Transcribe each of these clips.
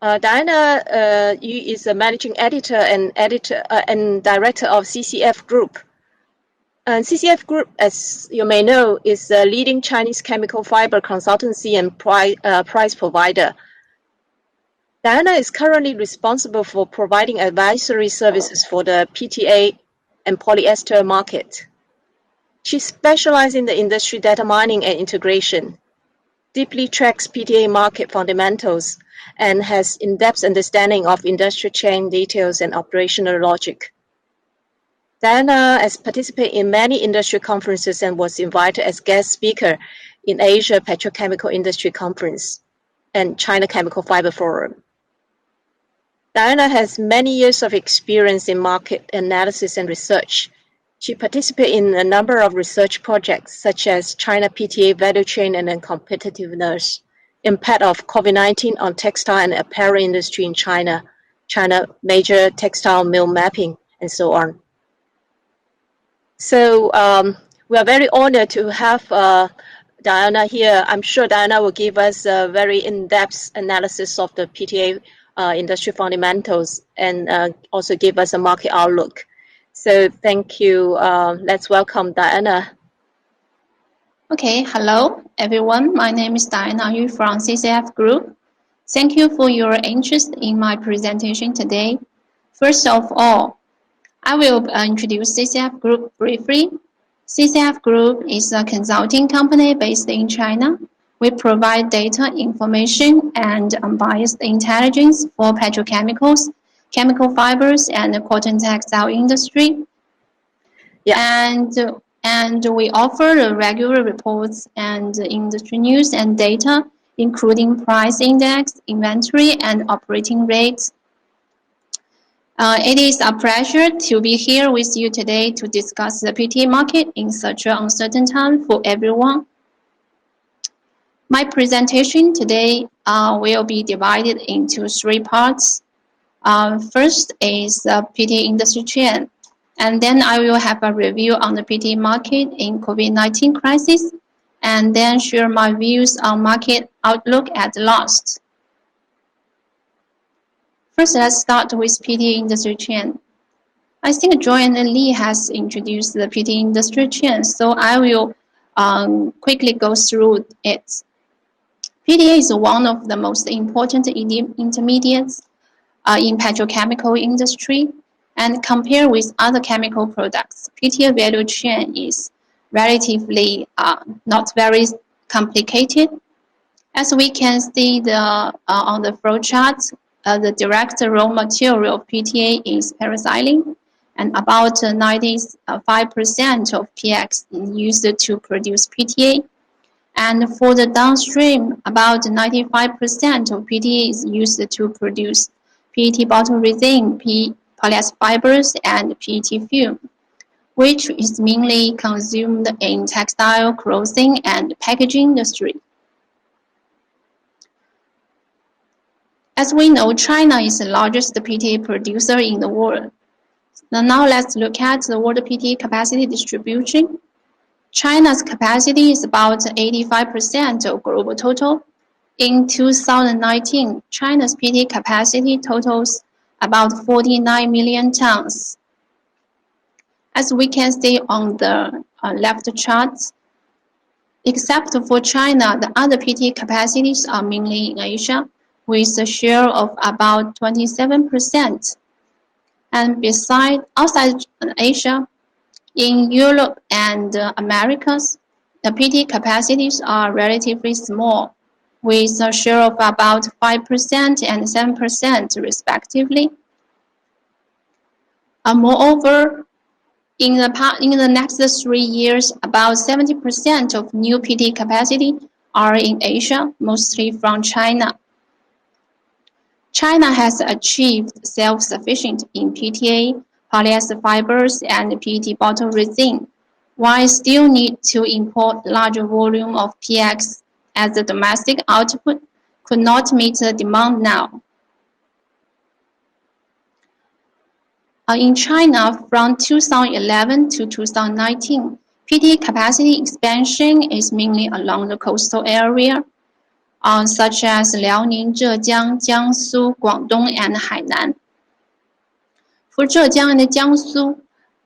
Diana Yu is a managing editor and director of CCF Group. And CCF Group, as you may know, is a leading Chinese chemical fiber consultancy and price provider. Diana is currently responsible for providing advisory services for the PTA and polyester market. She specializes in the industry data mining and integration, deeply tracks PTA market fundamentals, and has in-depth understanding of industrial chain details and operational logic. Diana has participated in many industry conferences and was invited as guest speaker in Asia Petrochemical Industry Conference and China Chemical Fiber Forum. Diana has many years of experience in market analysis and research. She participated in a number of research projects, such as China PTA value chain and competitiveness, impact of COVID-19 on textile and apparel industry in China, China major textile mill mapping, and so on. So we are very honored to have Diana here. I'm sure Diana will give us a very in-depth analysis of the PTA industry fundamentals and also give us a market outlook. So thank you. Let's welcome Diana. Okay, hello everyone. My name is Diana Yu from CCF Group. Thank you for your interest in my presentation today. First of all, I will introduce CCF Group briefly. CCF Group is a consulting company based in China. We provide data, information, and unbiased intelligence for petrochemicals, chemical fibers, and the cotton textile industry. Yeah. And we offer regular reports and industry news and data, including price index, inventory, and operating rates. It is a pleasure to be here with you today to discuss the PTA market in such an uncertain time for everyone. My presentation today will be divided into 3 parts. First is the PTA industry trend, and then I will have a review on the PTA market in COVID-19 crisis, and then share my views on market outlook at last. First, let's start with PTA industry trend. I think Joy and Lee has introduced the PTA industry trend, so I will quickly go through it. PTA is one of the most important intermediates in petrochemical industry, and compared with other chemical products, PTA value chain is relatively not very complicated. As we can see on the flow chart, the direct raw material of PTA is paraxylene, and about 95% of PX is used to produce PTA. And for the downstream, about 95% of PTA is used to produce PET bottle resin, polyester fibers, and PET film, which is mainly consumed in textile, clothing, and packaging industry. As we know, China is the largest PTA producer in the world. Now let's look at the world PTA capacity distribution. China's capacity is about 85% of global total. In 2019, China's PTA capacity totals about 49 million tons. As we can see on the left chart, except for China, the other PTA capacities are mainly in Asia, with a share of about 27%. And outside Asia, in Europe and Americas, the PTA capacities are relatively small, with a share of about 5% and 7% respectively. Moreover, in the next 3 years, about 70% of new PTA capacity are in Asia, mostly from China. China has achieved self-sufficient in PTA, polyester fibers, and PET bottle resin, while still need to import larger volume of PX as the domestic output could not meet the demand now. In China, from 2011 to 2019, PTA capacity expansion is mainly along the coastal area. such as Liaoning, Zhejiang, Jiangsu, Guangdong, and Hainan. For Zhejiang and Jiangsu,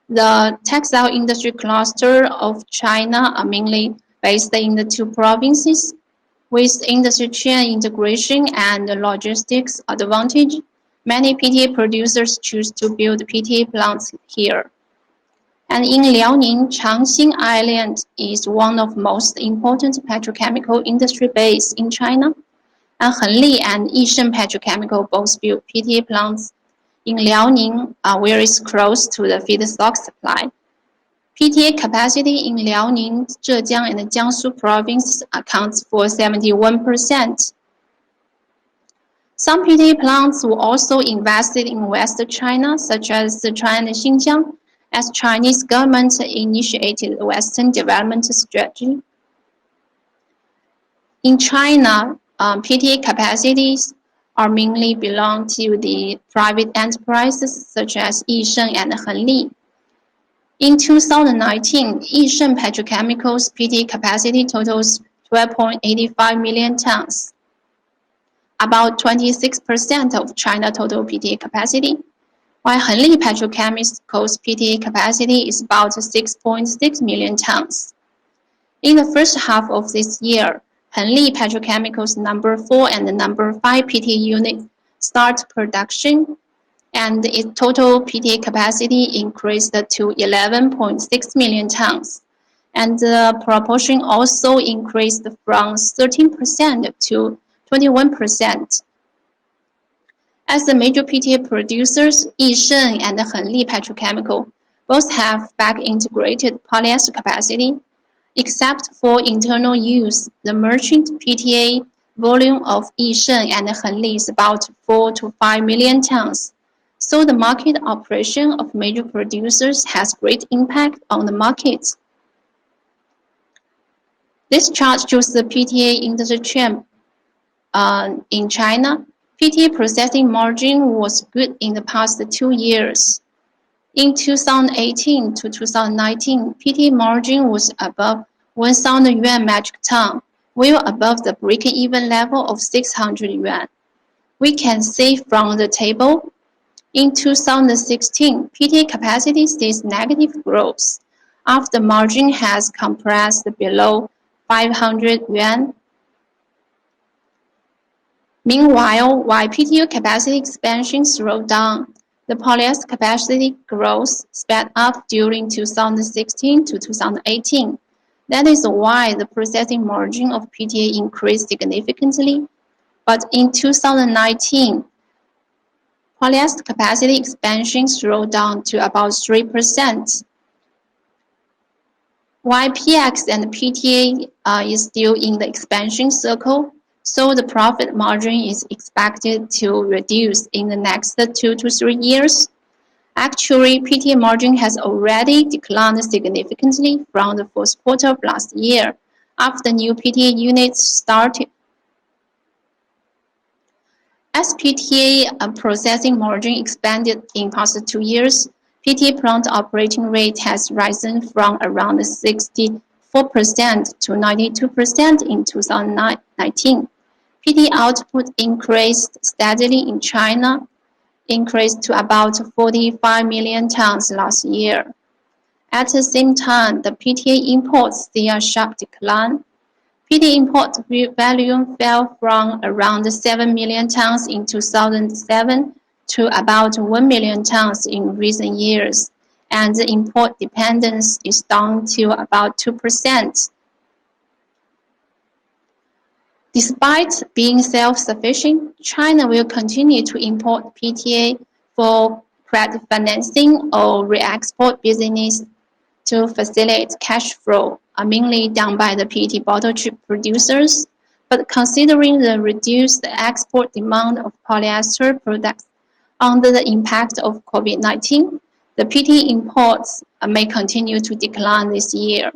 the textile industry cluster of China are mainly based in the two provinces. With industry chain integration and logistics advantage, many PTA producers choose to build PTA plants here. And in Liaoning, Changxing Island is one of the most important petrochemical industry base in China. And Henli and Yisheng Petrochemical both build PTA plants in Liaoning, where it's close to the feedstock supply. PTA capacity in Liaoning, Zhejiang, and Jiangsu province accounts for 71%. Some PTA plants were also invested in West China, such as Sichuan and Xinjiang, as Chinese government initiated the Western development strategy. In China, PTA capacities are mainly belong to the private enterprises such as Yisheng and Henli. In 2019, Yisheng Petrochemicals PTA capacity totals 12.85 million tons, about 26% of China total PTA capacity, while Henli Petrochemicals PTA capacity is about 6.6 million tons. In the first half of this year, Henli Petrochemicals number 4 and number 5 PTA unit start production, and its total PTA capacity increased to 11.6 million tons, and the proportion also increased from 13% to 21%. As the major PTA producers, Yisheng and Henli Petrochemical both have back-integrated polyester capacity. Except for internal use, the merchant PTA volume of Yisheng and Henli is about 4 to 5 million tons. So the market operation of major producers has great impact on the market. This chart shows the PTA industry trend in China. PTA processing margin was good in the past 2 years. In 2018 to 2019, PTA margin was above 1,000 yuan metric ton, well above the break-even level of 600 yuan. We can see from the table, in 2016, PTA capacity sees negative growth after margin has compressed below 500 yuan. Meanwhile, while PTA capacity expansion slowed down, the polyester capacity growth sped up during 2016 to 2018. That is why the processing margin of PTA increased significantly. But in 2019, polyester capacity expansion slowed down to about 3%. While PX and PTA is still in the expansion circle, so the profit margin is expected to reduce in the next 2 to 3 years. Actually, PTA margin has already declined significantly from the fourth quarter of last year after new PTA units started. As PTA processing margin expanded in past 2 years, PTA plant operating rate has risen from around 64% to 92% in 2019. PTA output increased steadily in China, increased to about 45 million tons last year. At the same time, the PTA imports see a sharp decline. PTA import volume fell from around 7 million tons in 2007 to about 1 million tons in recent years, and the import dependence is down to about 2%. Despite being self-sufficient, China will continue to import PTA for credit financing or re-export business to facilitate cash flow, mainly done by the PET bottle chip producers. But considering the reduced export demand of polyester products under the impact of COVID-19, the PET imports may continue to decline this year.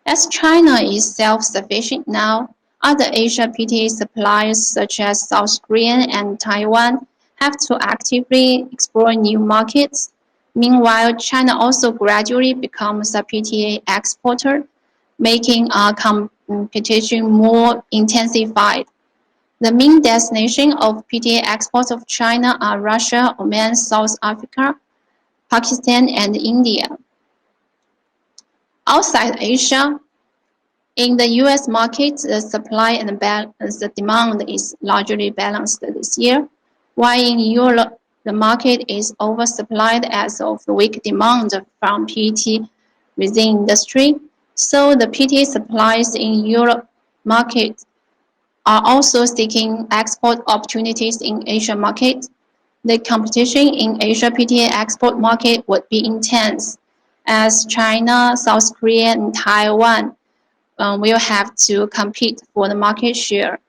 As China is self-sufficient now, other Asia PTA suppliers such as South Korea and Taiwan have to actively explore new markets. Meanwhile, China also gradually becomes a PTA exporter, making a competition more intensified. The main destination of PTA exports of China are Russia, Oman, South Africa, Pakistan, and India. Outside Asia, in the U.S. market, the supply and the demand is largely balanced this year, while in Europe, the market is oversupplied as of weak demand from PET resin industry. So the PTA supplies in Europe market are also seeking export opportunities in Asia market. The competition in Asia PTA export market would be intense, as China, South Korea, and Taiwan will have to compete for the market share.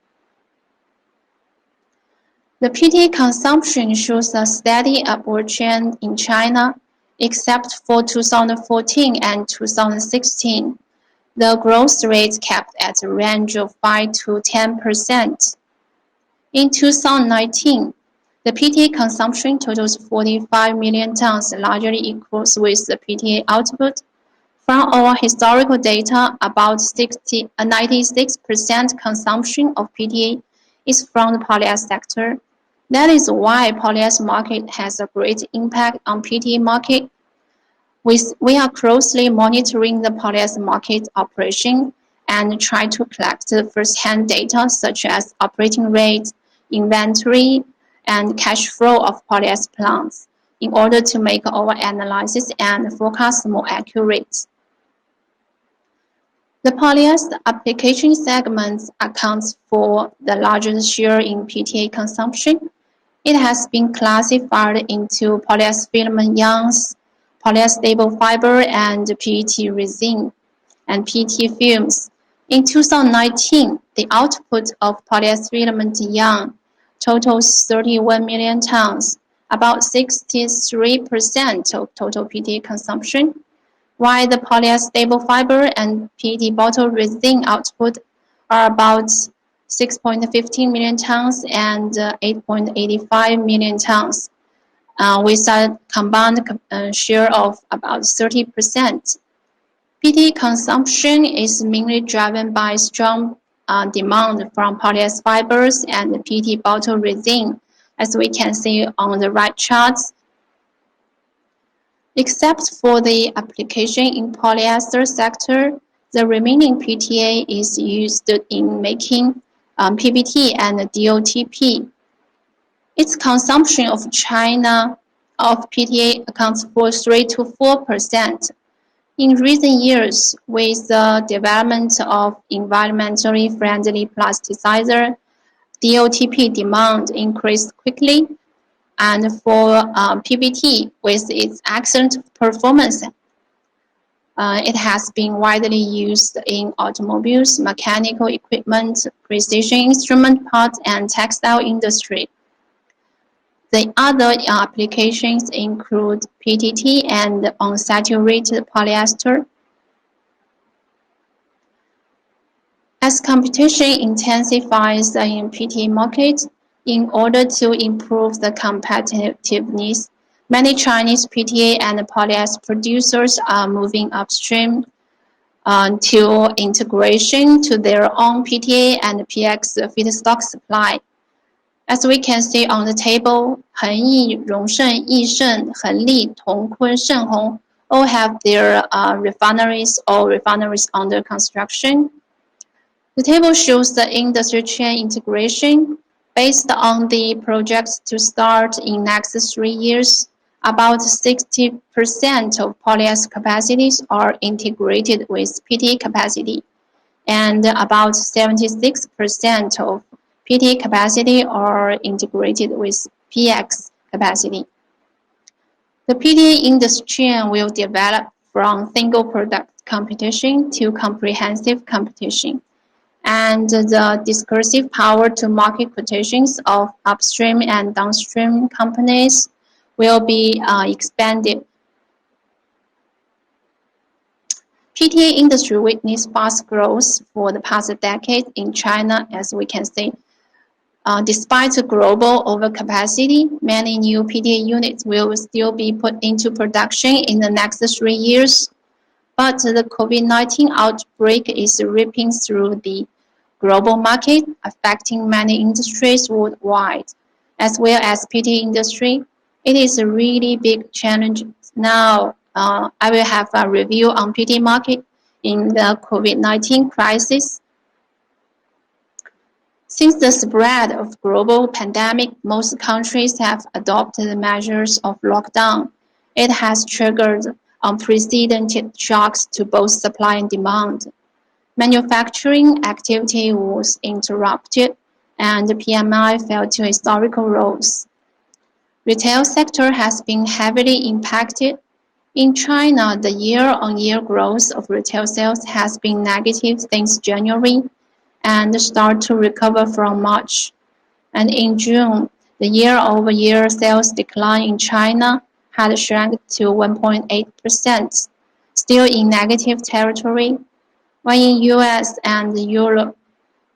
The PTA consumption shows a steady upward trend in China, except for 2014 and 2016. The growth rate kept at a range of 5 to 10%. In 2019, the PTA consumption totals 45 million tons, largely equals with the PTA output. From our historical data, about 96% consumption of PTA is from the polyester sector. That is why polyester market has a great impact on PTA market. We are closely monitoring the polyester market operation and try to collect the first-hand data such as operating rate, inventory, and cash flow of polyester plants in order to make our analysis and forecast more accurate. The polyester application segment accounts for the largest share in PTA consumption. It has been classified into polyester filament yarns, polyester staple fiber, and PET resin, and PET films. In 2019, the output of polyester filament yarn totals 31 million tons, about 63% of total PTA consumption, while the polyester staple fiber and PET bottle resin output are about 6.15 million tons and 8.85 million tons, with a combined share of about 30%. PTA consumption is mainly driven by strong demand from polyester fibers and PET bottle resin, as we can see on the right charts. Except for the application in polyester sector, the remaining PTA is used in making PBT and DOTP. Its consumption of China of PTA accounts for 3 to 4%. In recent years, with the development of environmentally friendly plasticizer, DOTP demand increased quickly, and for PBT, with its excellent performance, it has been widely used in automobiles, mechanical equipment, precision instrument parts, and textile industry. The other applications include PTT and unsaturated polyester. As competition intensifies in PTA market, in order to improve the competitiveness, many Chinese PTA and polyester producers are moving upstream to integration to their own PTA and PX feedstock supply. As we can see on the table, Hengying, Rongsheng, Yisheng, Henli, Tongkun, Shenhong all have their refineries or refineries under construction. The table shows the industry chain integration. Based on the projects to start in next 3 years, about 60% of polyester capacities are integrated with PTA capacity, and about 76% of PTA capacity are integrated with PX capacity. The PTA industry will develop from single product competition to comprehensive competition, and the discursive power to market quotations of upstream and downstream companies will be expanded. PTA industry witnessed fast growth for the past decade in China, as we can see. Despite the global overcapacity, many new PTA units will still be put into production in the next 3 years. but the COVID-19 outbreak is ripping through the global market, affecting many industries worldwide, as well as PTA industry. It is a really big challenge. Now, I will have a review on PTA market in the COVID-19 crisis. Since the spread of global pandemic, most countries have adopted measures of lockdown. It has triggered unprecedented shocks to both supply and demand. Manufacturing activity was interrupted, and the PMI fell to historical lows. Retail sector has been heavily impacted. In China, the year-on-year growth of retail sales has been negative since January and start to recover from March. And in June, the year-over-year sales decline in China had shrunk to 1.8%, still in negative territory, while in US and Europe,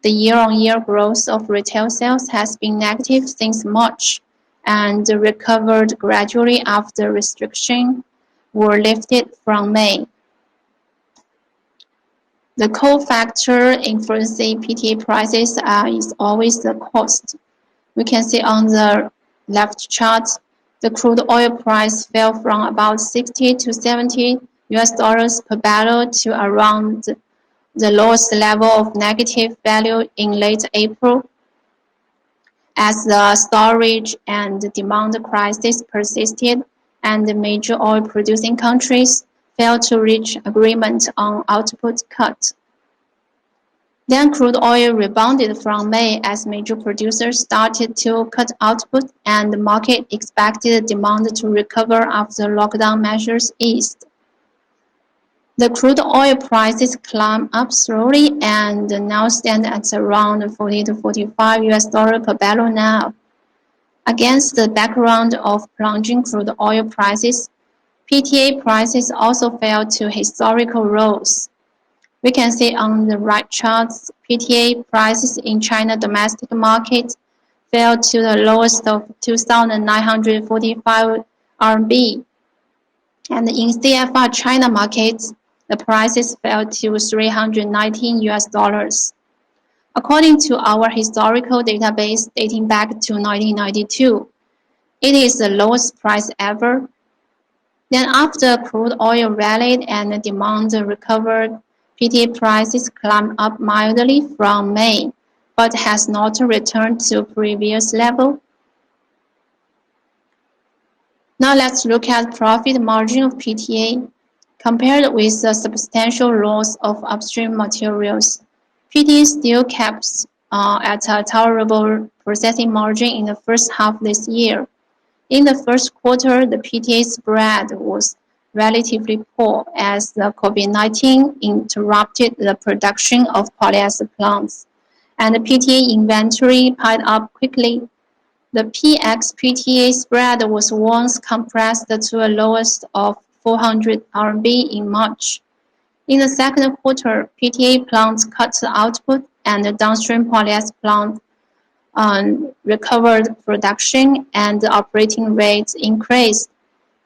the year-on-year growth of retail sales has been negative since March and recovered gradually after restrictions were lifted from May. The core factor influencing PTA prices is always the cost. We can see on the left chart, the crude oil price fell from about 60 to 70 US dollars per barrel to around the lowest level of negative value in late April, as the storage and demand crisis persisted and the major oil-producing countries failed to reach agreement on output cut. Then crude oil rebounded from May as major producers started to cut output and the market expected demand to recover after lockdown measures eased. The crude oil prices climbed up slowly and now stand at around 40 to 45 US dollars per barrel now. Against the background of plunging crude oil prices, PTA prices also fell to historical lows. We can see on the right charts, PTA prices in China domestic market fell to the lowest of 2,945 RMB. And in CFR China markets, the prices fell to 319 US dollars. According to our historical database dating back to 1992, it is the lowest price ever. Then after crude oil rallied and the demand recovered, PTA prices climbed up mildly from May, but has not returned to previous level. Now let's look at profit margin of PTA. Compared with the substantial loss of upstream materials, PTA still kept at a tolerable processing margin in the first half this year. In the first quarter, the PTA spread was relatively poor as the COVID-19 interrupted the production of polyester plants, and the PTA inventory piled up quickly. The PX PTA spread was once compressed to a lowest of 400 RMB in March. In the second quarter, PTA plants cut output and the downstream polyester plant recovered production and the operating rates increased.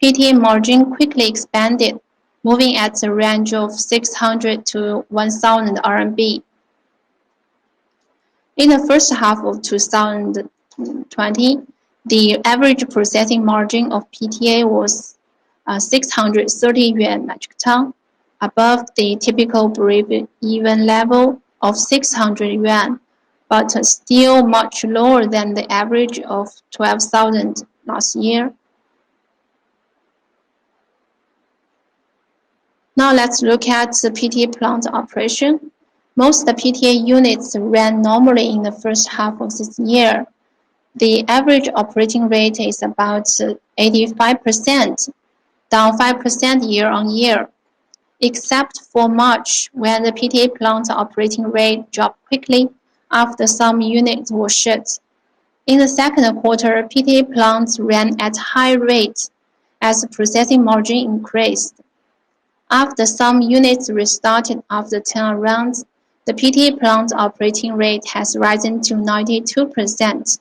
PTA margin quickly expanded, moving at a range of 600 to 1,000 RMB. In the first half of 2020, the average processing margin of PTA was 630 yuan metric ton, above the typical break-even level of 600 yuan, but still much lower than the average of 12,000 last year. Now let's look at the PTA plant operation. Most PTA units ran normally in the first half of this year. The average operating rate is about 85%, down 5% year-on-year, except for March, when the PTA plant operating rate dropped quickly after some units were shut. In the second quarter, PTA plants ran at high rates as the processing margin increased. After some units restarted after turnarounds, the PTA plant operating rate has risen to 92%.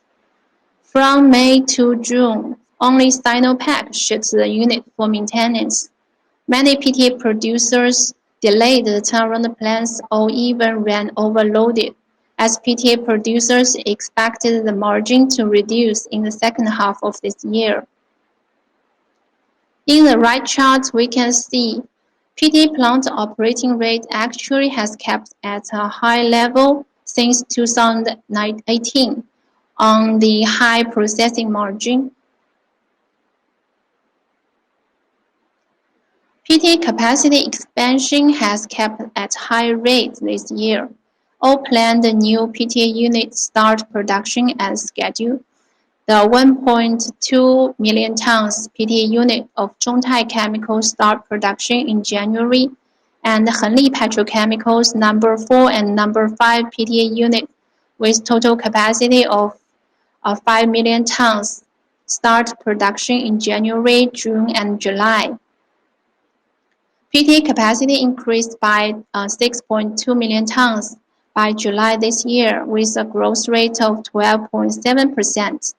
From May to June, only Sinopec shut the unit for maintenance. Many PTA producers delayed the turnaround plans or even ran overloaded, as PTA producers expected the margin to reduce in the second half of this year. In the right chart, we can see PTA plant operating rate actually has kept at a high level since 2018 on the high processing margin. PTA capacity expansion has kept at high rate this year. All planned new PTA units start production as scheduled. The 1.2 million tons PTA unit of Zhongtai Chemicals start production in January, and Henli Petrochemicals number 4 and number 5 PTA unit with total capacity of 5 million tons start production in January, June, and July. PTA capacity increased by 6.2 million tons by July this year, with a growth rate of 12.7%.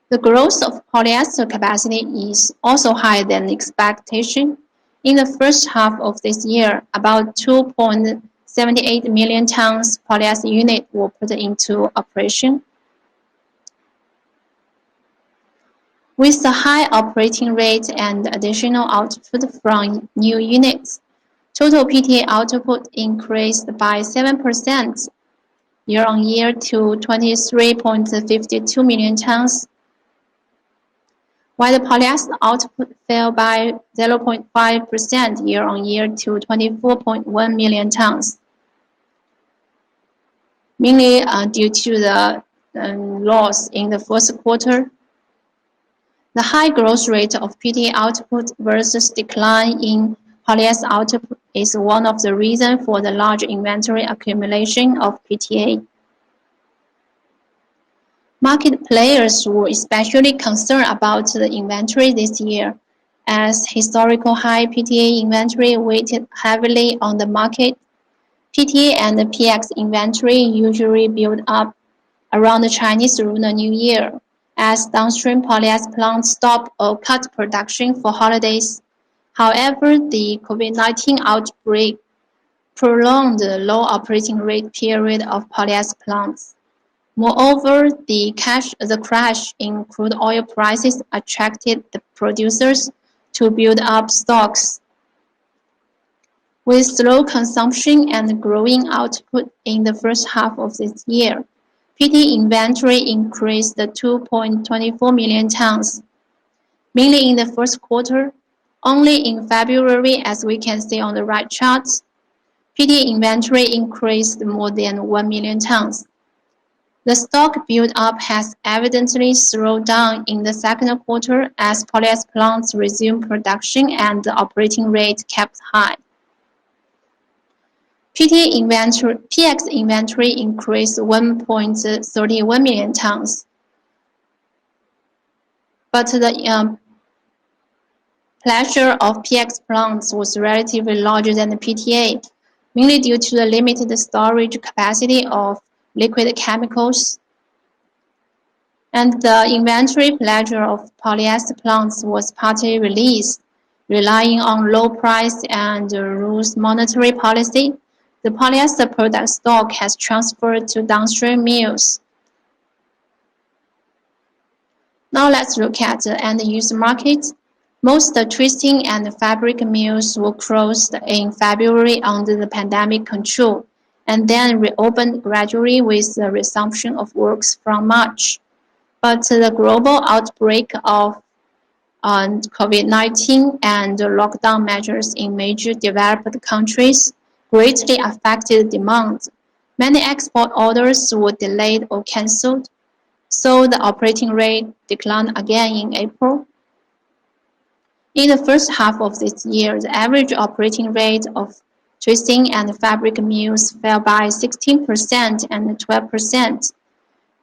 The growth of polyester capacity is also higher than expectation. In the first half of this year, about 2.78 million tons polyester units were put into operation. With the high operating rate and additional output from new units, total PTA output increased by 7% year-on-year to 23.52 million tons, while the polyester output fell by 0.5% year-on-year to 24.1 million tons, mainly due to the loss in the first quarter. The high growth rate of PTA output versus decline in polyester output is one of the reasons for the large inventory accumulation of PTA. Market players were especially concerned about the inventory this year, as historical high PTA inventory weighted heavily on the market. PTA and the PX inventory usually build up around the Chinese Lunar New Year, as downstream polyester plants stop or cut production for holidays. However, the COVID-19 outbreak prolonged the low operating rate period of polyester plants. Moreover, the crash in crude oil prices attracted the producers to build up stocks. With slow consumption and growing output in the first half of this year, PTA inventory increased to 2.24 million tons, mainly in the first quarter. Only in February, as we can see on the right chart, PTA inventory increased more than 1 million tons. The stock build-up has evidently slowed down in the second quarter as polyester plants resumed production and the operating rate kept high. PX inventory increased 1.31 million tons, but the pressure of PX plants was relatively larger than the PTA, mainly due to the limited storage capacity of liquid chemicals. And the inventory pressure of polyester plants was partly released, relying on low price and loose monetary policy. The polyester product stock has transferred to downstream mills. Now let's look at the end-use market. Most twisting and fabric mills were closed in February under the pandemic control, and then reopened gradually with the resumption of works from March. But the global outbreak of COVID-19 and lockdown measures in major developed countries greatly affected demand. Many export orders were delayed or cancelled, so the operating rate declined again in April. In the first half of this year, the average operating rate of twisting and fabric mills fell by 16% and 12%,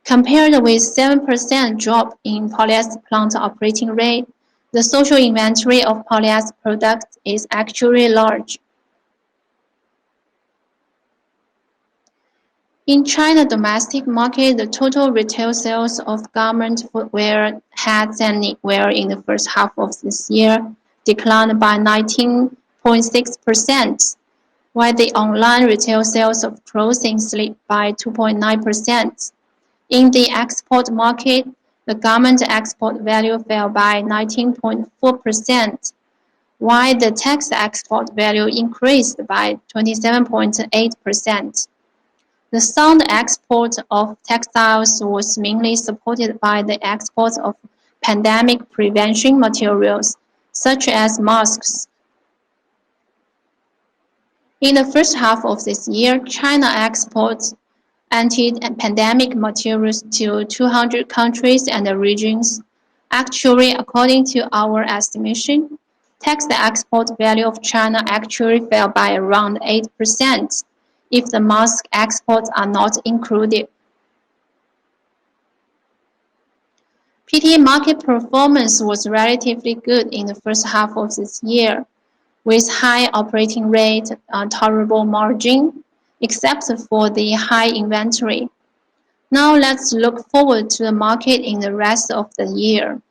compared with 7% drop in polyester plant operating rate. The social inventory of polyester products is actually large. In China domestic market, the total retail sales of garment, footwear, hats, and knitwear in the first half of this year declined by 19.6%, while the online retail sales of clothing slipped by 2.9%. In the export market, the garment export value fell by 19.4%, while the textile export value increased by 27.8%. The sound export of textiles was mainly supported by the export of pandemic prevention materials, such as masks. In the first half of this year, China exports anti-pandemic materials to 200 countries and regions. Actually, according to our estimation, textile export value of China actually fell by around 8% if the mask exports are not included. PTA market performance was relatively good in the first half of this year, with high operating rate and tolerable margin, except for the high inventory. Now let's look forward to the market in the rest of the year.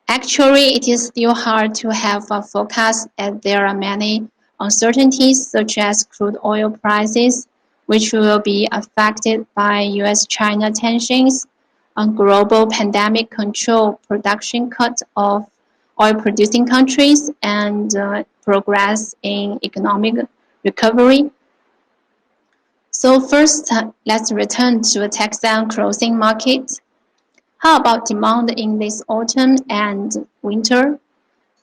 Actually, it is still hard to have a forecast as there are many uncertainties such as crude oil prices, which will be affected by US-China tensions on global pandemic control, production cut of oil-producing countries, and progress in economic recovery. So first, let's return to the textile and clothing market. How about demand in this autumn and winter?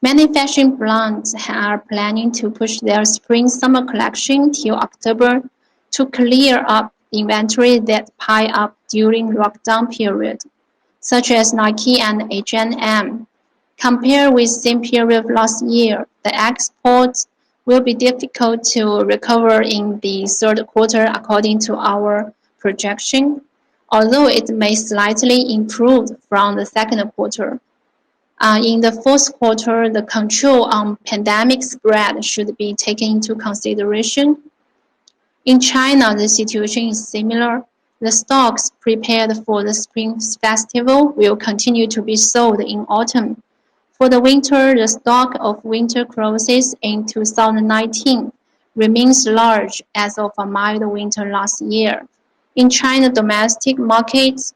Many fashion brands are planning to push their spring-summer collection till October to clear up inventory that pile up during lockdown period, such as Nike and H&M. Compared with same period last year, the exports will be difficult to recover in the third quarter according to our projection, although it may slightly improve from the second quarter. In the fourth quarter, the control on pandemic spread should be taken into consideration. In China, the situation is similar. The stocks prepared for the Spring Festival will continue to be sold in autumn. For the winter, the stock of winter clothes in 2019 remains large as of a mild winter last year. In China domestic markets,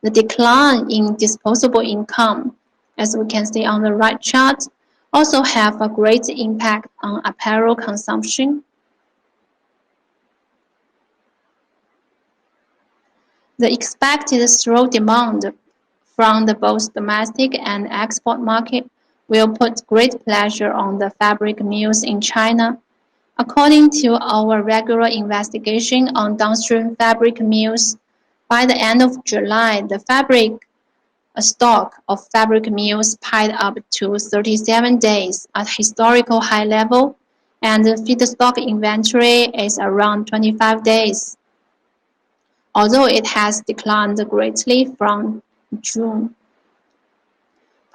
the decline in disposable income, as we can see on the right chart, also have a great impact on apparel consumption. The expected slow demand from the both domestic and export market will put great pressure on the fabric mills in China. According to our regular investigation on downstream fabric mills, by the end of July, the stock of fabric mills piled up to 37 days at historical high level, and the feedstock inventory is around 25 days, although it has declined greatly from June.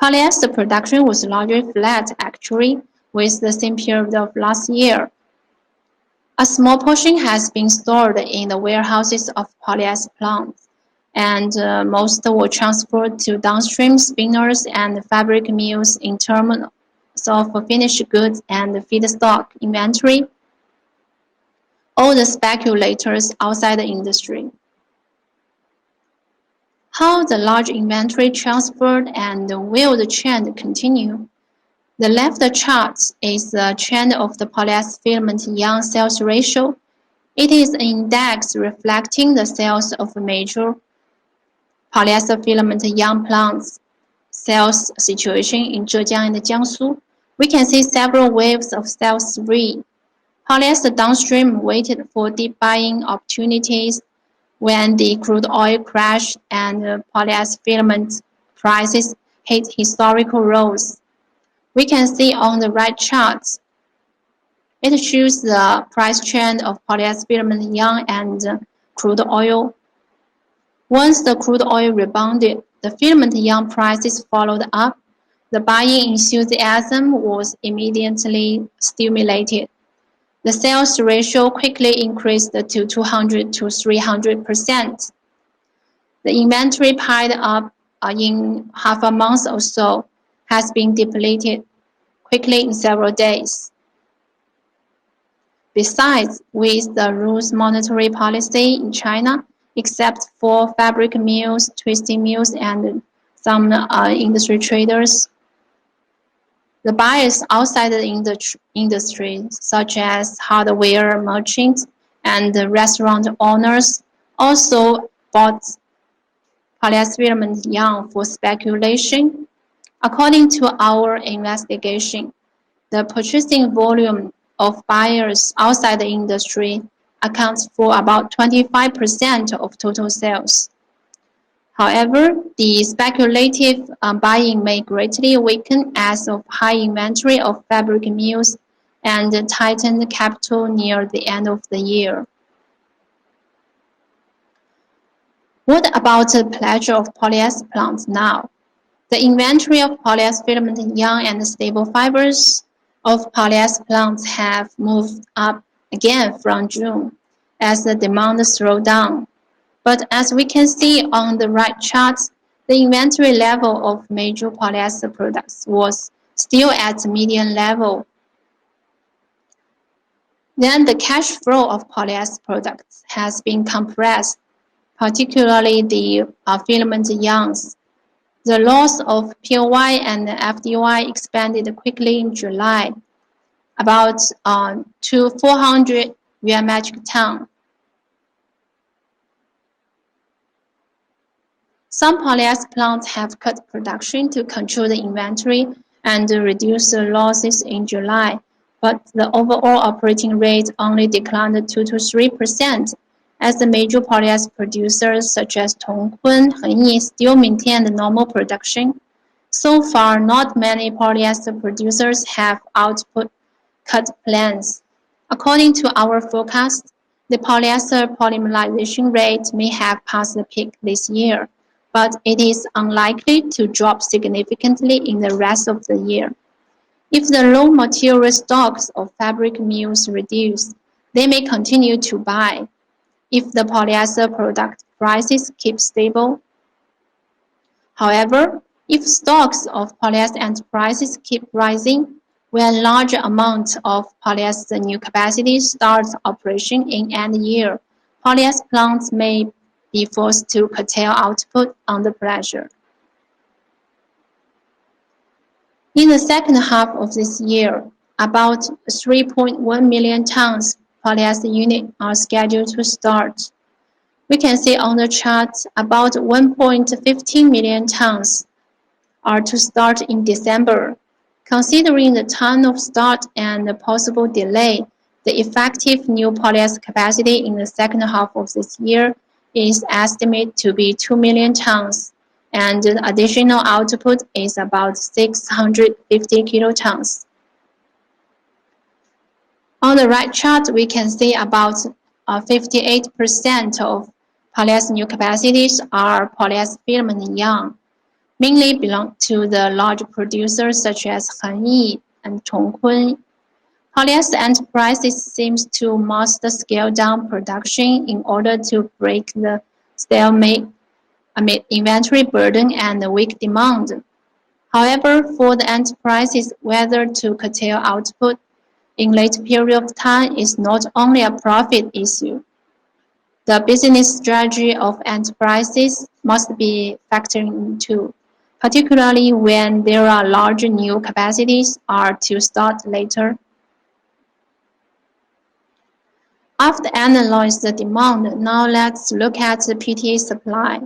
Polyester production was largely flat actually with the same period of last year. A small portion has been stored in the warehouses of polyester plants, and most were transferred to downstream spinners and fabric mills in terms of finished goods and feedstock inventory. All the speculators outside the industry. How the large inventory transferred and will the trend continue? The left chart is the trend of the polyester filament yarn sales ratio. It is an index reflecting the sales of major polyester filament yarn plants sales situation in Zhejiang and Jiangsu. We can see several waves of sales spree. Polyester downstream waited for deep buying opportunities when the crude oil crashed and polyester filament prices hit historical lows. We can see on the right chart, it shows the price trend of polyester filament yarn and crude oil. Once the crude oil rebounded, the filament yarn prices followed up. The buying enthusiasm was immediately stimulated. The sales ratio quickly increased to 200 to 300%. The inventory piled up in half a month or so. has been depleted quickly in several days. Besides, with the loose monetary policy in China, except for fabric mills, twisting mills, and some industry traders, the buyers outside the industry, such as hardware merchants and restaurant owners, also bought polyester filament yarn for speculation. According to our investigation, the purchasing volume of buyers outside the industry accounts for about 25% of total sales. However, the speculative buying may greatly weaken as of high inventory of fabric mills and tightened capital near the end of the year. What about the pleasure of polyester plants now? The inventory of polyester filament yarn and stable fibers of polyester plants have moved up again from June as the demand slowed down. But as we can see on the right chart, the inventory level of major polyester products was still at median level. Then the cash flow of polyester products has been compressed, particularly the filament yarns. The loss of POY and FDY expanded quickly in July, about to 400 yuan metric ton. Some polyester plants have cut production to control the inventory and reduce the losses in July, but the overall operating rate only declined 2 to 3%, as the major polyester producers such as Tongkun, Henyi still maintained normal production. So far, not many polyester producers have output cut plans. According to our forecast, the polyester polymerization rate may have passed the peak this year, but it is unlikely to drop significantly in the rest of the year. If the raw material stocks of fabric mills reduce, they may continue to buy. If the polyester product prices keep stable. However, if stocks of polyester enterprises keep rising, when large amounts of polyester new capacity starts operation in end year, polyester plants may be forced to curtail output under pressure. In the second half of this year, about 3.1 million tons polyester units are scheduled to start. We can see on the chart about 1.15 million tons are to start in December. Considering the time of start and the possible delay, the effective new polyester capacity in the second half of this year is estimated to be 2 million tons, and the additional output is about 650 kilotons. On the right chart, we can see about 58% of polyester new capacities are polyester filament yarn, mainly belong to the large producers such as Henyi and Chongqing. Polyester enterprises seems to must scale down production in order to break the stalemate amid inventory burden and weak demand. However, for the enterprises, whether to curtail output in late period of time is not only a profit issue. The business strategy of enterprises must be factored into, particularly when there are large new capacities are to start later. After analyzing the demand, now let's look at the PTA supply.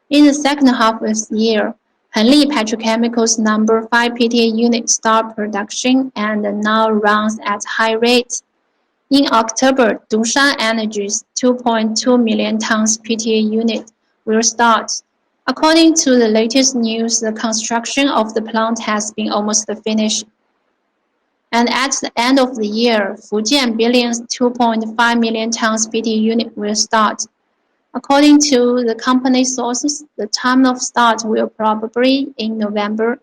In the second half of the year, Henli Petrochemicals number 5 PTA unit start production and now runs at high rate. In October, Dushan Energy's 2.2 million tons PTA unit will start. According to the latest news, the construction of the plant has been almost finished. And at the end of the year, Fujian Billion's 2.5 million tons PTA unit will start. According to the company sources, the time of start will probably in November.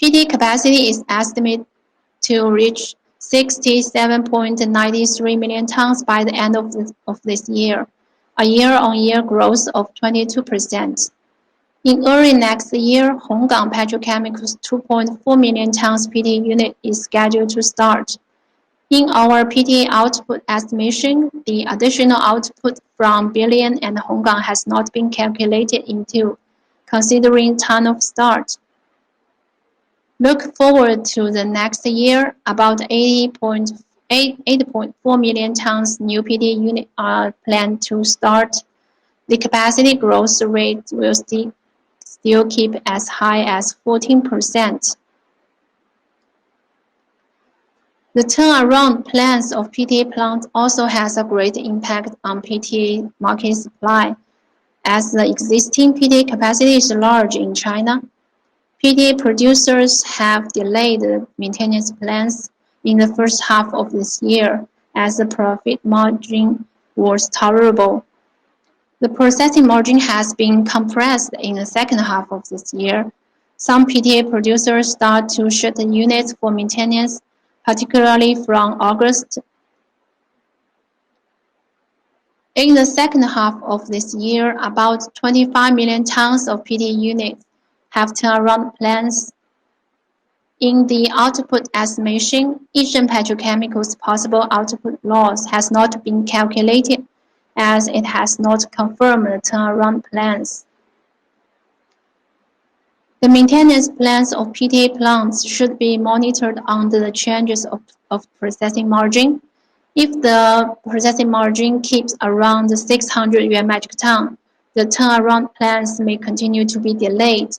PTA capacity is estimated to reach 67.93 million tons by the end of this year, a year-on-year growth of 22%. In early next year, Honggang Petrochemicals 2.4 million tons PTA unit is scheduled to start. In our PTA output estimation, the additional output from Dalian and Honggang has not been calculated into, considering time of start. Look forward to the next year, about 8.4 million tons new PTA units are planned to start. The capacity growth rate will still keep as high as 14%. The turnaround plans of PTA plants also has a great impact on PTA market supply, as the existing PTA capacity is large in China. PTA producers have delayed the maintenance plans in the first half of this year as the profit margin was tolerable. The processing margin has been compressed in the second half of this year. Some PTA producers start to shut the units for maintenance, particularly from August. In the second half of this year, about 25 million tons of PTA units have turnaround plans. In the output estimation, Asian Petrochemicals' possible output loss has not been calculated, as it has not confirmed the turnaround plans. The maintenance plans of PTA plants should be monitored under the changes of processing margin. If the processing margin keeps around 600 yuan metric ton, the turnaround plans may continue to be delayed.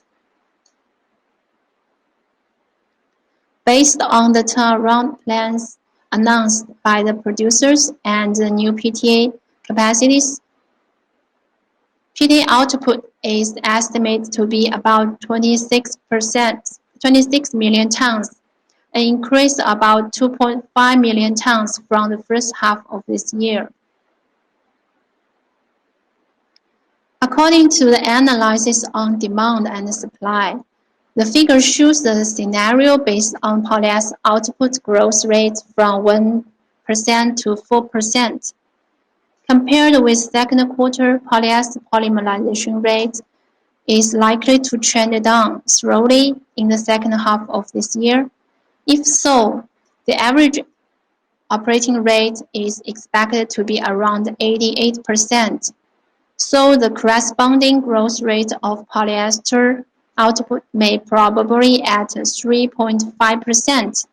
Based on the turnaround plans announced by the producers and the new PTA capacities, PTA output is estimated to be about 26 million tons, an increase about 2.5 million tons from the first half of this year. According to the analysis on demand and supply, the figure shows the scenario based on polyester output growth rate from 1% to 4%. Compared with second quarter, polyester polymerization rate is likely to trend down slowly in the second half of this year. If so, the average operating rate is expected to be around 88%. So the corresponding growth rate of polyester output may probably at 3.5%.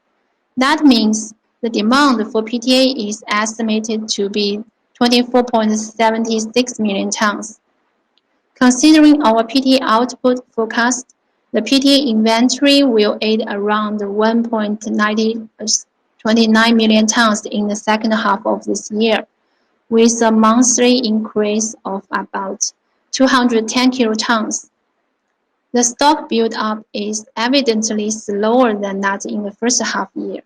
That means the demand for PTA is estimated to be 24.76 million tons. Considering our PTA output forecast, the PTA inventory will add around 1.29 million tons in the second half of this year, with a monthly increase of about 210 kilotons. The stock build-up is evidently slower than that in the first half year.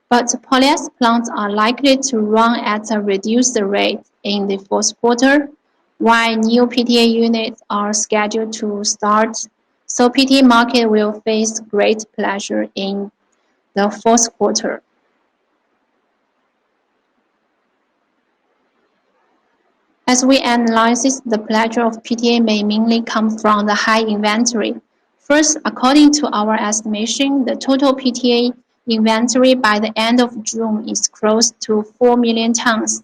But polyester plants are likely to run at a reduced rate in the fourth quarter, while new PTA units are scheduled to start, so PTA market will face great pressure in the fourth quarter. As we analyze this, the pressure of PTA may mainly come from the high inventory. First, according to our estimation, the total PTA inventory by the end of June is close to 4 million tons.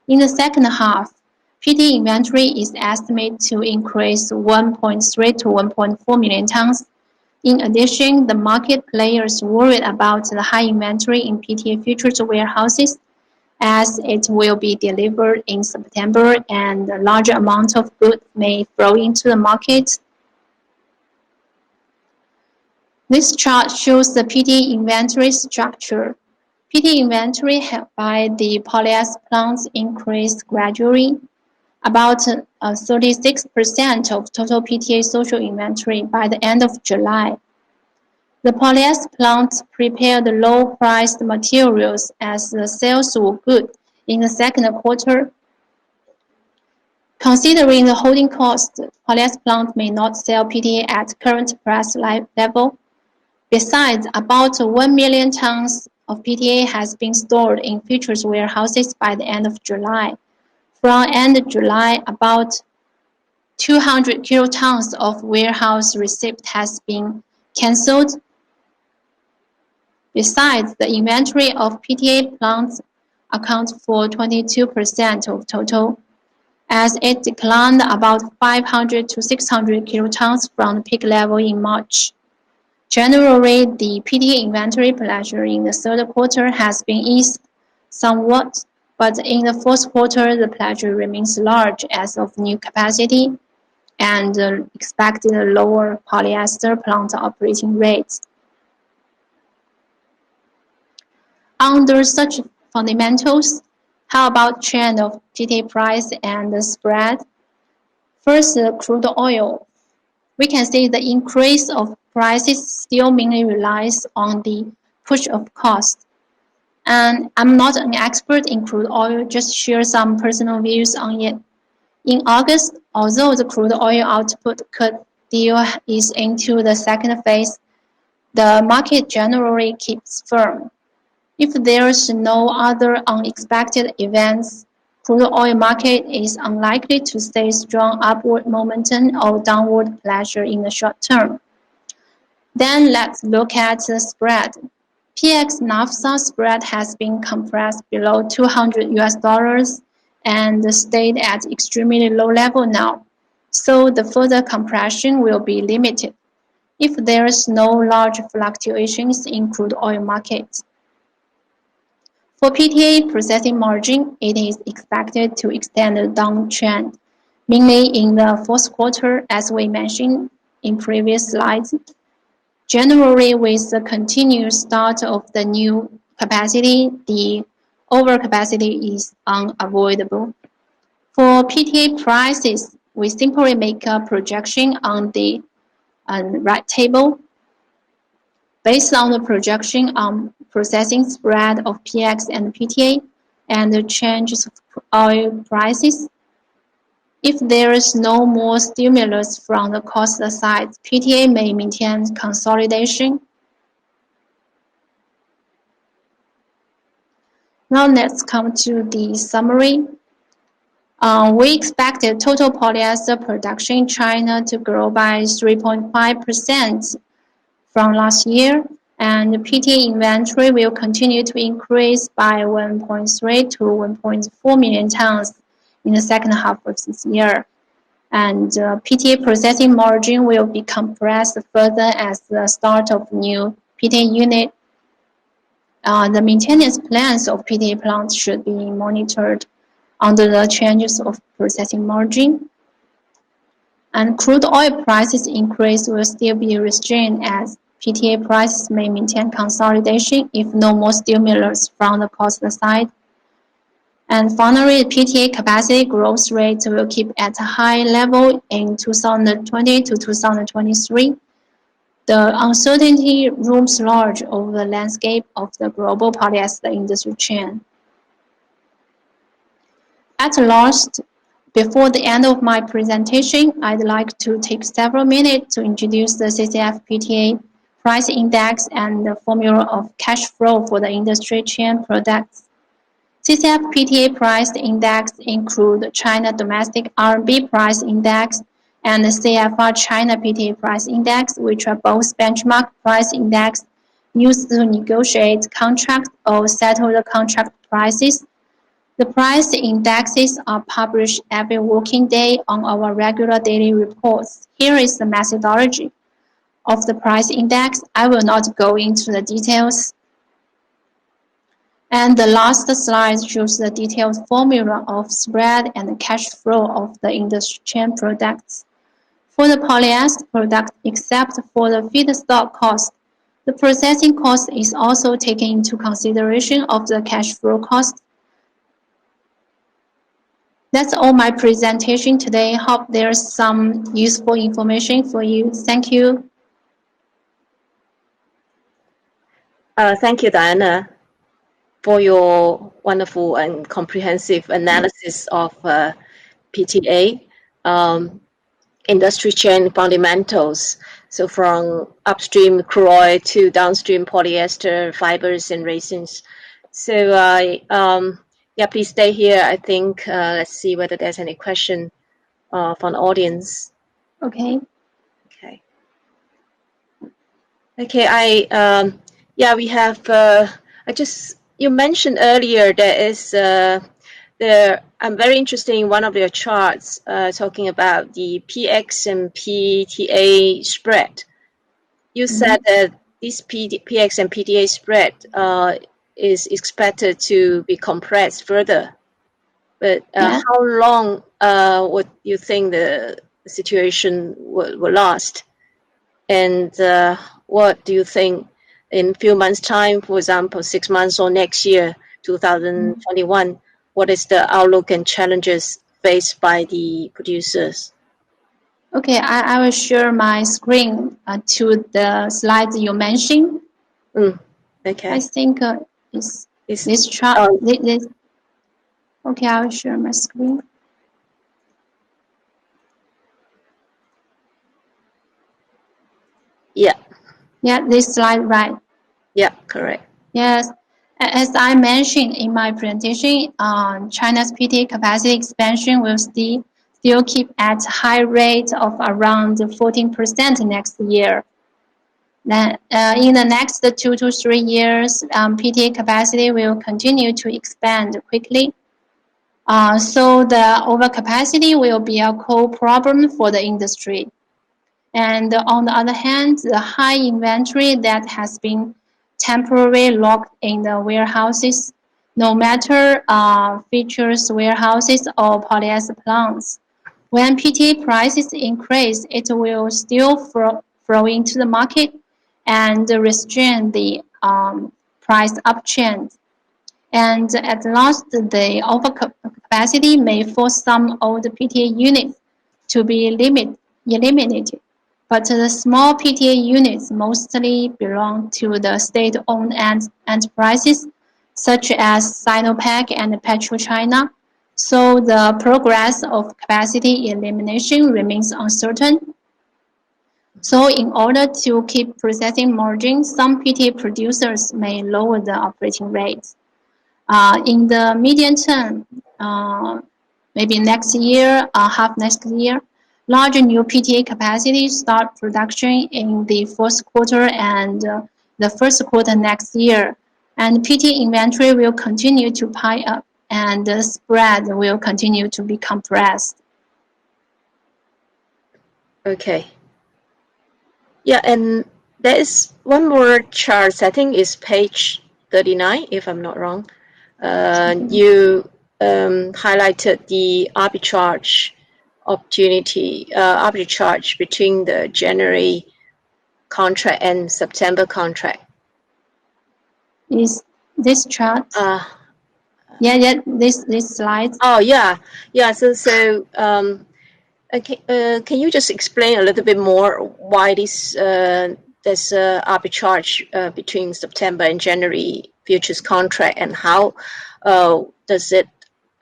In the second half, PTA inventory is estimated to increase 1.3 to 1.4 million tons. In addition, the market players worried about the high inventory in PTA futures warehouses, as it will be delivered in September and a larger amount of goods may flow into the market. This chart shows the PTA inventory structure. PTA inventory held by the polyester plants increased gradually, about 36% of total PTA social inventory by the end of July. The polyester plants prepared low-priced materials as the sales were good in the second quarter. Considering the holding cost, polyester plant may not sell PTA at current price level. Besides, about 1 million tons of PTA has been stored in futures warehouses by the end of July. From end of July, about 200 kilotons of warehouse receipt has been cancelled. Besides, the inventory of PTA plants accounts for 22% of total, as it declined about 500 to 600 kilotons from the peak level in March. Generally, the PTA inventory pressure in the third quarter has been eased somewhat, but in the fourth quarter, the pressure remains large as of new capacity and expected lower polyester plant operating rates. Under such fundamentals, how about trend of PTA price and the spread? First, crude oil. We can see the increase of prices still mainly relies on the push of cost. And I'm not an expert in crude oil, just share some personal views on it. In August, although the crude oil output cut deal is into the second phase, the market generally keeps firm. If there's no other unexpected events, crude oil market is unlikely to stay strong upward momentum or downward pressure in the short term. Then let's look at the spread. PX naphtha spread has been compressed below $200 and stayed at extremely low level now, so the further compression will be limited if there's no large fluctuations in crude oil market. For PTA processing margin, it is expected to extend the downtrend, mainly in the fourth quarter, as we mentioned in previous slides. Generally, with the continuous start of the new capacity, the overcapacity is unavoidable. For PTA prices, we simply make a projection on the right table. Based on the projection on processing spread of PX and PTA and the changes of oil prices, if there is no more stimulus from the cost side, PTA may maintain consolidation. Now let's come to the summary. We expected total polyester production in China to grow by 3.5% from last year, and PTA inventory will continue to increase by 1.3 to 1.4 million tons in the second half of this year. And PTA processing margin will be compressed further as the start of new PTA unit. The maintenance plans of PTA plants should be monitored under the changes of processing margin. And crude oil prices increase will still be restrained as PTA prices may maintain consolidation if no more stimulus from the cost side. And finally, PTA capacity growth rate will keep at a high level in 2020 to 2023. The uncertainty looms large over the landscape of the global polyester industry chain. At last, before the end of my presentation, I'd like to take several minutes to introduce the CCF PTA price index and the formula of cash flow for the industry chain products. CCF PTA price index include China domestic RMB price index and the CFR China PTA price index, which are both benchmark price index used to negotiate contract or settle the contract prices. The price indexes are published every working day on our regular daily reports. Here is the methodology of the price index. I will not go into the details. And the last slide shows the detailed formula of spread and cash flow of the industry chain products. For the polyester product, except for the feedstock cost, the processing cost is also taken into consideration of the cash flow cost. That's all my presentation today. Hope there's some useful information for you. Thank you. Thank you, Diana, for your wonderful and comprehensive analysis of PTA, industry chain fundamentals. So from upstream crude oil to downstream polyester, fibers, and resins. So yeah, please stay here. I think let's see whether there's any question from the audience. Okay. Okay. We have. You mentioned earlier I'm very interested in one of your charts talking about the PX and PTA spread. You said that this PX and PTA spread is expected to be compressed further. But how long would you think the situation will last? And what do you think in a few months' time, for example, 6 months or next year, 2021, what is the outlook and challenges faced by the producers? Okay, I will share my screen to the slides you mentioned. Okay. I think this chart. Okay, I will share my screen. Yeah. Yeah, this slide, right? Yeah, correct. Yes. As I mentioned in my presentation, China's PTA capacity expansion will still keep at high rate of around 14% next year. Then, in the next 2 to 3 years, PTA capacity will continue to expand quickly. So the overcapacity will be a core problem for the industry. And on the other hand, the high inventory that has been temporarily locked in the warehouses, no matter features warehouses or polyester plants. When PTA prices increase, it will still flow into the market and restrain the price uptrend. And at last, the overcapacity may force some old PTA units to be eliminated. But the small PTA units mostly belong to the state-owned enterprises, such as Sinopec and PetroChina. So the progress of capacity elimination remains uncertain. So in order to keep processing margins, some PTA producers may lower the operating rates. In the medium term, maybe next year, half next year, large new PTA capacity start production in the fourth quarter and the first quarter next year. And PTA inventory will continue to pile up and the spread will continue to be compressed. Okay. Yeah, and there is one more chart, I think it's page 39, if I'm not wrong. You highlighted the arbitrage opportunity, arbitrage between the January contract and September contract. Is this chart? This slide. Oh yeah. So can you just explain a little bit more why there's arbitrage between September and January futures contract, and how does it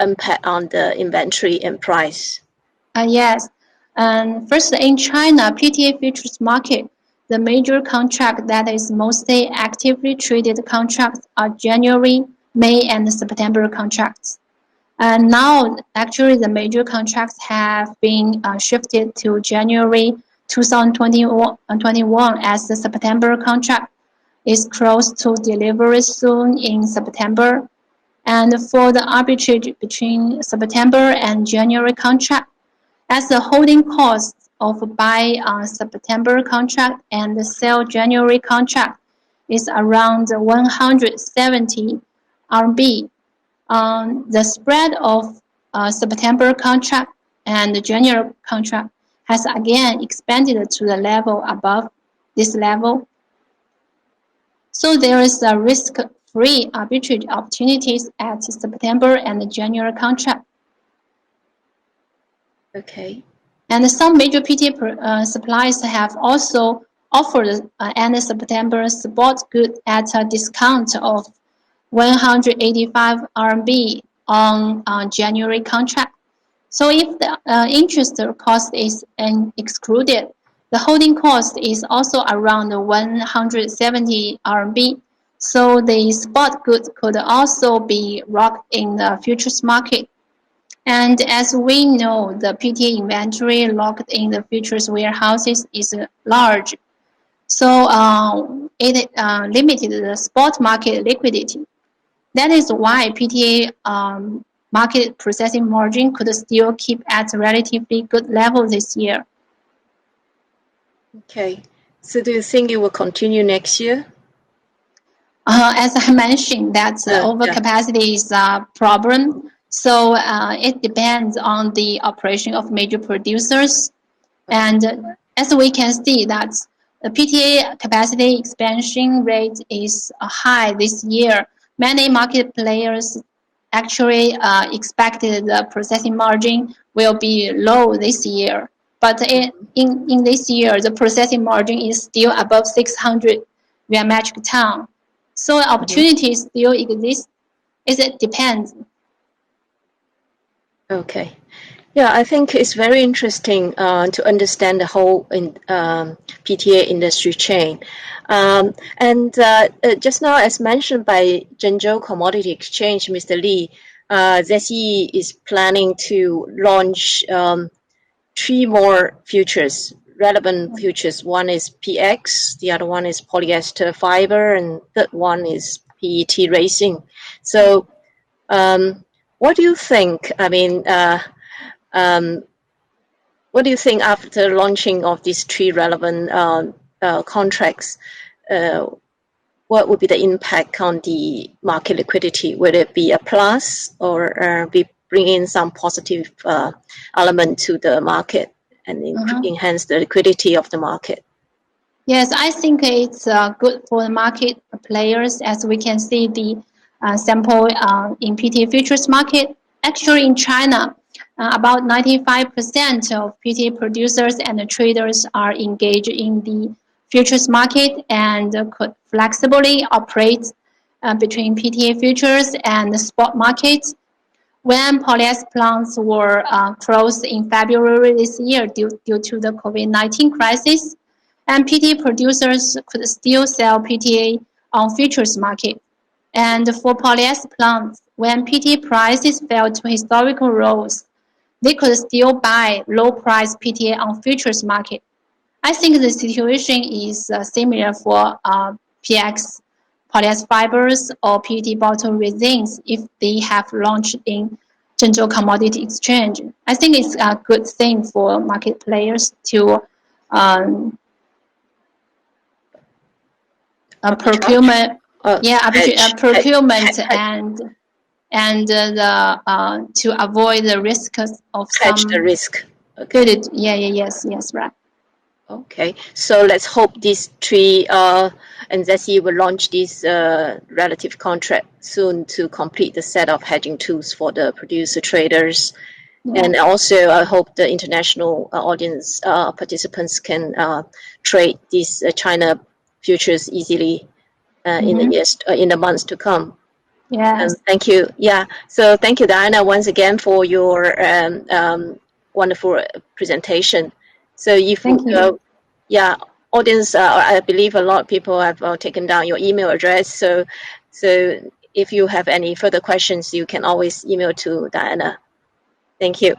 impact on the inventory and price? Yes. First, in China, PTA futures market, the major contract that is mostly actively traded contracts are January, May, and September contracts. And now, actually, the major contracts have been shifted to January 2021 as the September contract is close to delivery soon in September. And for the arbitrage between September and January contract, as the holding cost of buy September contract and the sell January contract is around 170 RMB. The spread of September contract and the January contract has again expanded to the level above this level. So there is a risk-free arbitrage opportunities at September and the January contract. Okay. And some major PTA suppliers have also offered end September spot good at a discount of 185 RMB on January contract. So if the interest cost is excluded, the holding cost is also around 170 RMB. So the spot goods could also be locked in the futures market. And as we know, the PTA inventory locked in the futures warehouses is large. So it limited the spot market liquidity. That is why PTA market processing margin could still keep at a relatively good level this year. Okay. So do you think it will continue next year? As I mentioned, that overcapacity is a problem. So it depends on the operation of major producers. And as we can see that the PTA capacity expansion rate is high this year. Many market players actually expected the processing margin will be low this year. But in this year, the processing margin is still above 600 yuan metric ton. So opportunities still exist. It depends. Okay. Yeah, I think it's very interesting to understand the whole PTA industry chain. And just now, as mentioned by Zhengzhou Commodity Exchange, Mr. Li, ZE is planning to launch 3 more futures, relevant futures. One is PX, the other one is polyester fiber, and third one is PET racing. So what do you think? I mean, what do you think after launching of these 3 relevant contracts? What would be the impact on the market liquidity? Would it be a plus or be bring in some positive element to the market and enhance the liquidity of the market? Yes, I think it's good for the market players, as we can see the sample in PTA futures market. Actually, in China, about 95% of PTA producers and traders are engaged in the futures market and could flexibly operate between PTA futures and the spot market. When polyester plants were closed in February this year due to the COVID-19 crisis, and PTA producers could still sell PTA on futures market. And for polyester plants, when PTA prices fell to historical lows, they could still buy low-price PTA on futures market. I think the situation is similar for PX, polyester fibers, or PET bottle resins if they have launched in Zhengzhou Commodity Exchange. I think it's a good thing for market players to procurement, procurement and to avoid the risks of hedge some the risk. Okay. Good. Yes, right. Okay, so let's hope these 3 and ZE will launch this relative contract soon to complete the set of hedging tools for the producer traders. Yeah. And also, I hope the international audience participants can trade these China futures easily in the years, in the months to come. Yes. Thank you. Yeah. So thank you, Diana, once again for your wonderful presentation. So if audience, I believe a lot of people have taken down your email address. So if you have any further questions, you can always email to Diana. Thank you.